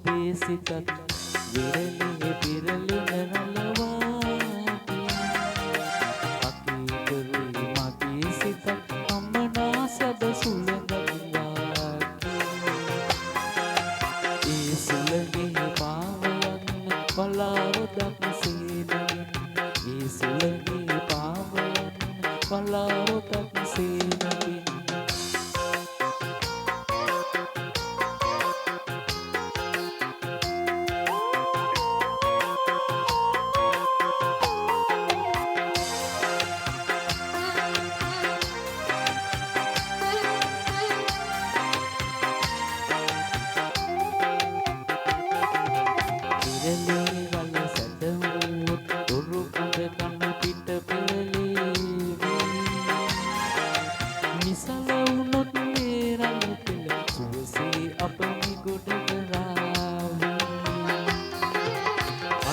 ඔබේ සිතත් විරලේ පිරලෙන රළවාගේ අකීකරුයි මගේ සිතත් අමනා සැද සුළඟක් වාගේ ඒ සුළඟේ පාවයන් බලාවොදක් සේනමින් ඒ සුළඟේ පාවයන් බලාවොදක් සේනමින් විරලේ රළ සැදහුවොත් තොරු කඳ කන පිට පෙරලේවි නිසල වුණොත් මේ රළ පෙළ සුවසේ අප මිගොඩ කරාවි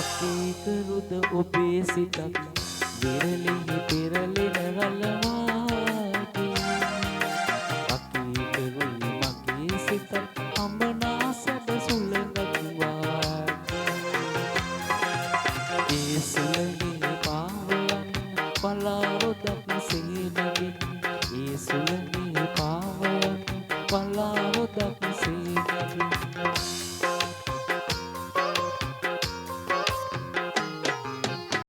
අකීකරුද ඔබේ සිතත් විරලෙහි පෙරලෙන රළවාගේ අකීකරුයි මගේ සිතත් අඹනා සැද සුළඟක් ඒ සුළඟේ පාවයන් බලාවොදක් සේනමින් ඒ සුළඟේ පාවයන් බලාවොදක් සේනමින්